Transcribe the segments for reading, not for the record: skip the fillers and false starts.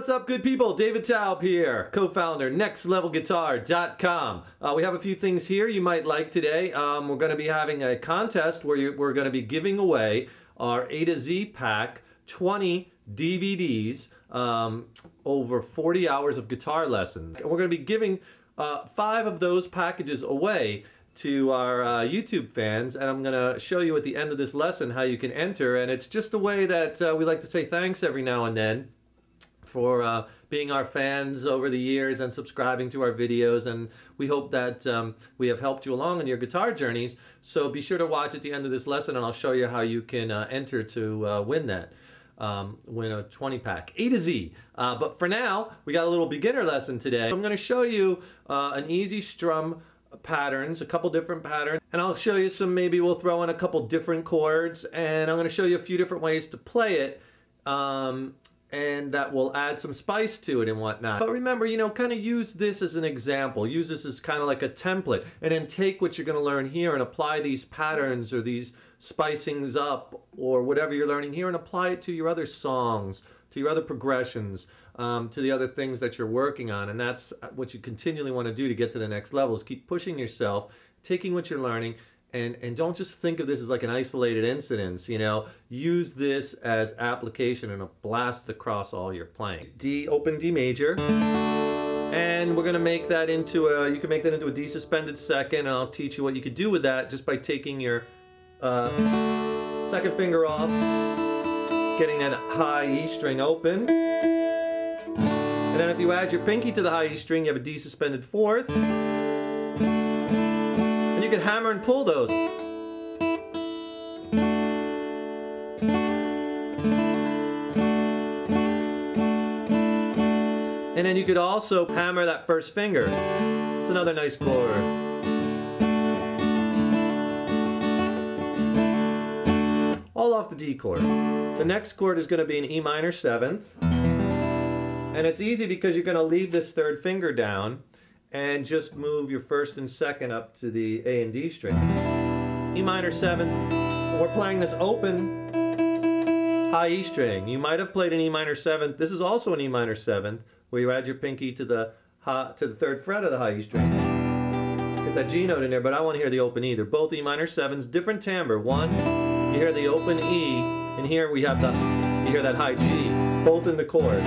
What's up, good people? David Taub here, co-founder, nextlevelguitar.com. We have a few things here you might like today. We're going to be having a contest where we're going to be giving away our A to Z pack, 20 DVDs, over 40 hours of guitar lessons. And we're going to be giving 5 of those packages away to our YouTube fans, and I'm going to show you at the end of this lesson how you can enter. And it's just a way that we like to say thanks every now and then for being our fans over the years and subscribing to our videos, and we hope that we have helped you along in your guitar journeys. So be sure to watch at the end of this lesson and I'll show you how you can enter to win that. Win a 20 pack, A to Z. But for now, we got a little beginner lesson today. I'm going to show you an easy strum patterns, a couple different patterns, and I'll show you some, maybe we'll throw in a couple different chords, and I'm going to show you a few different ways to play it. And that will add some spice to it and whatnot. But remember, you know, kind of use this as an example. Use this as kind of like a template, and then take what you're going to learn here and apply these patterns or these spicings up or whatever you're learning here and apply it to your other songs, to your other progressions, to the other things that you're working on. And that's what you continually want to do to get to the next level, is keep pushing yourself, taking what you're learning, and don't just think of this as like an isolated incident, you know. Use this as application and a blast across all your playing. Open D major. And we're going to make that into you can make that into a D suspended second, and I'll teach you what you could do with that just by taking your second finger off, getting that high E string open. And then if you add your pinky to the high E string, you have a D suspended fourth. You can hammer and pull those. And then you could also hammer that first finger. It's another nice chord. All off the D chord. The next chord is going to be an E minor 7th. And it's easy because you're going to leave this third finger down and just move your first and second up to the A and D strings. E minor 7th, we're playing this open high E string. You might have played an E minor 7th. This is also an E minor 7th, where you add your pinky to the third fret of the high E string. Get that G note in there, but I want to hear the open E. They're both E minor 7s, different timbre. One, you hear the open E, and here we have you hear that high G, both in the chord.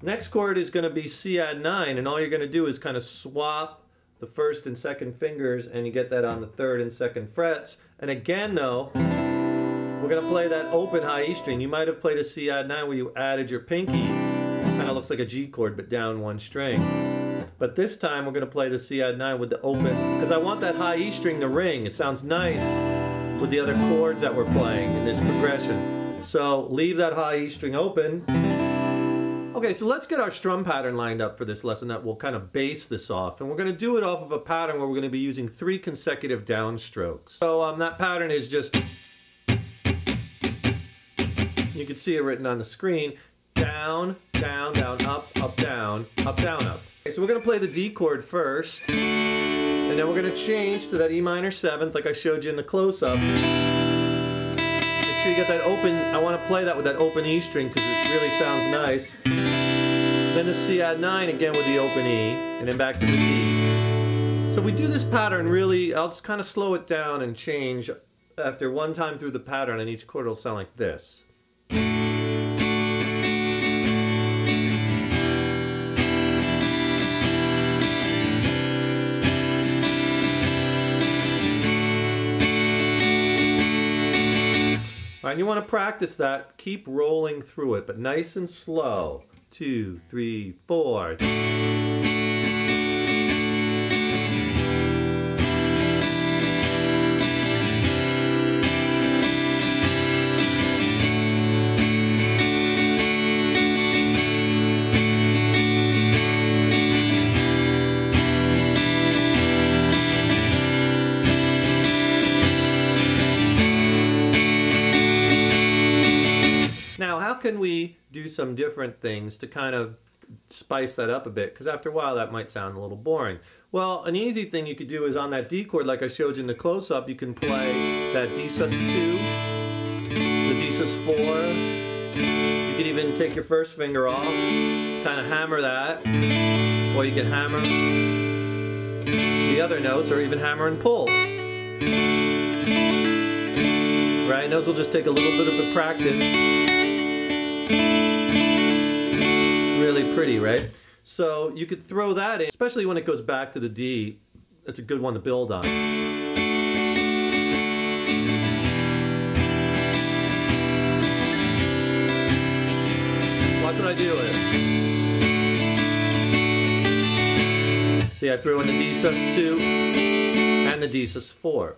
Next chord is going to be C add 9, and all you're going to do is kind of swap the first and second fingers, and you get that on the third and second frets. And again though, we're going to play that open high E string. You might have played a C add 9 where you added your pinky. Kind of looks like a G chord but down one string. But this time we're going to play the C add 9 with the open, because I want that high E string to ring. It sounds nice with the other chords that we're playing in this progression. So leave that high E string open. Okay, so let's get our strum pattern lined up for this lesson that will kind of base this off. And we're going to do it off of a pattern where we're going to be using 3 consecutive downstrokes. So that pattern is just, you can see it written on the screen, down, down, down, up, up, down, up, down, up. Okay, so we're going to play the D chord first, and then we're going to change to that E minor 7th like I showed you in the close-up. Make sure you get that open. I want to play that with that open E string because it really sounds nice. Then the C add 9 again with the open E, and then back to the D. So if we do this pattern really, I'll just kind of slow it down and change after one time through the pattern, and each chord will sound like this. All right, and you want to practice that. Keep rolling through it, but nice and slow. 2, 3, 4. Now, how can we do some different things to kind of spice that up a bit? Because after a while that might sound a little boring. Well, an easy thing you could do is on that D chord, like I showed you in the close-up, you can play that D sus2, the D sus4. You could even even take your first finger off, kind of hammer that, or you can hammer the other notes, or even hammer and pull. Right, and those will just take a little bit of a practice. Really pretty, right? So you could throw that in, especially when it goes back to the D. It's a good one to build on. Watch what I do with it. See, I threw in the D sus2 and the D sus4.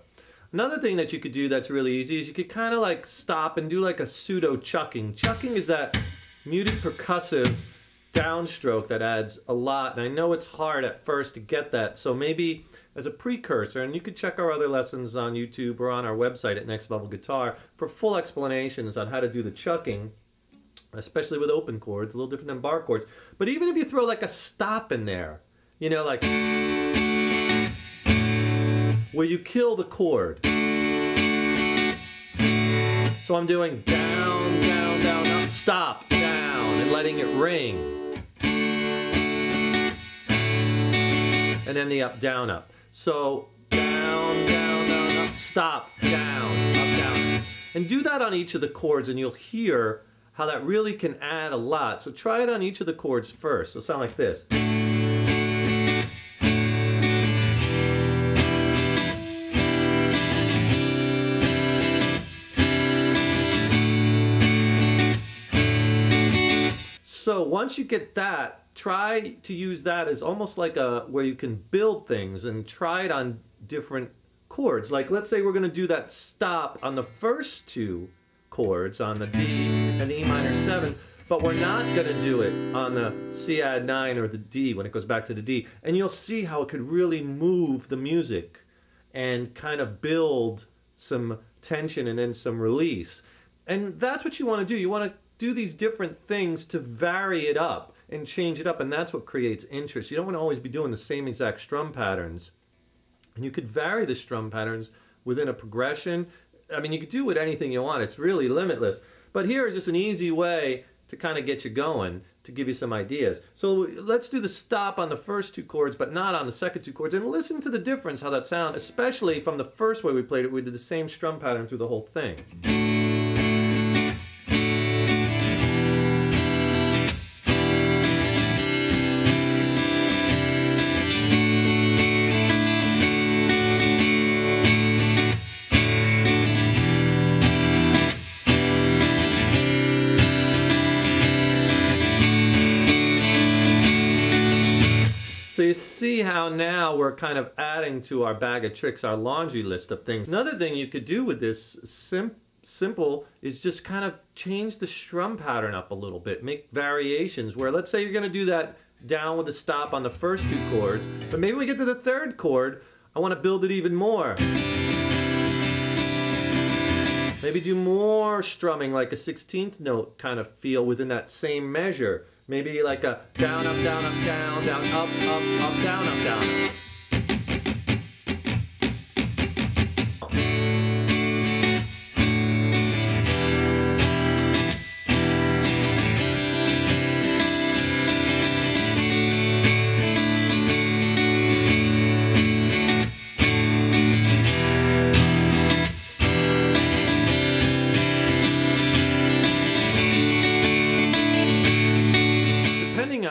Another thing that you could do that's really easy is you could kind of like stop and do like a pseudo chucking. Chucking is that muted percussive downstroke that adds a lot, and I know it's hard at first to get that, so maybe as a precursor, and you could check our other lessons on YouTube or on our website at Next Level Guitar for full explanations on how to do the chucking, especially with open chords, a little different than bar chords. But even if you throw like a stop in there, you know, like where you kill the chord. So I'm doing down, down, down, up, stop, down, and letting it ring. And then the up, down, up. So down, down, down, up, stop, down, up, down. And do that on each of the chords and you'll hear how that really can add a lot. So try it on each of the chords first. It'll sound like this. So once you get that, try to use that as almost like a where you can build things and try it on different chords. Like let's say we're going to do that stop on the first two chords, on the D and the E minor 7, but we're not going to do it on the C add 9 or the D when it goes back to the D. And you'll see how it could really move the music and kind of build some tension and then some release. And that's what you want to do. You want to do these different things to vary it up and change it up, and that's what creates interest. You don't want to always be doing the same exact strum patterns. And you could vary the strum patterns within a progression. I mean, you could do with anything you want. It's really limitless. But here is just an easy way to kind of get you going, to give you some ideas. So let's do the stop on the first two chords, but not on the second two chords, and listen to the difference, how that sounds, especially from the first way we played it. We did the same strum pattern through the whole thing. So you see how now we're kind of adding to our bag of tricks, our laundry list of things. Another thing you could do with this simple is just kind of change the strum pattern up a little bit, make variations where let's say you're going to do that down with the stop on the first two chords, but maybe we get to the third chord, I want to build it even more. Maybe do more strumming, like a 16th note kind of feel within that same measure. Maybe like a down, up, down, up, down, down, up, down, up, down.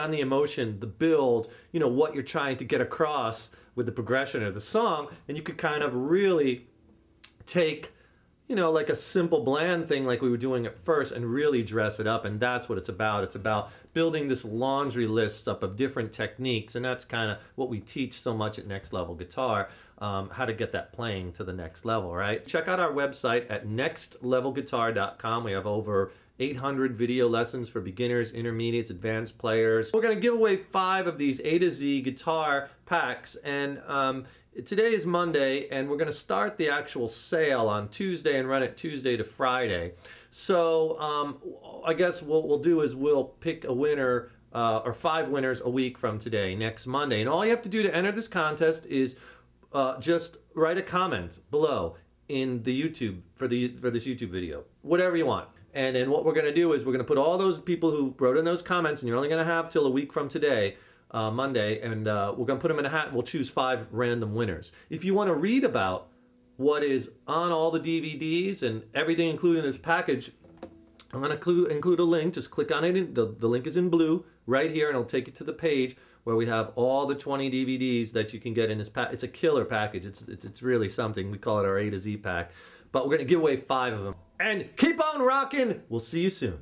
On the emotion, the build, you know, what you're trying to get across with the progression of the song, and you could kind of really take, you know, like a simple bland thing like we were doing at first and really dress it up, and that's what it's about. It's about building this laundry list up of different techniques, and that's kind of what we teach so much at Next Level Guitar, how to get that playing to the next level, right? Check out our website at nextlevelguitar.com. We have over 800 video lessons for beginners, intermediates, advanced players. We're going to give away 5 of these A to Z guitar packs, and today is Monday, and we're going to start the actual sale on Tuesday and run it Tuesday to Friday. So I guess what we'll do is we'll pick a winner or 5 winners a week from today, next Monday. And all you have to do to enter this contest is just write a comment below in the YouTube for this YouTube video, whatever you want. And then what we're going to do is we're going to put all those people who wrote in those comments, and you're only going to have till a week from today, Monday, and we're going to put them in a hat, and we'll choose 5 random winners. If you want to read about what is on all the DVDs and everything included in this package, I'm going to include a link. Just click on it. The link is in blue right here, and it'll take you to the page where we have all the 20 DVDs that you can get in this pack. It's a killer package. It's really something. We call it our A to Z pack. But we're going to give away 5 of them. And keep on rocking. We'll see you soon.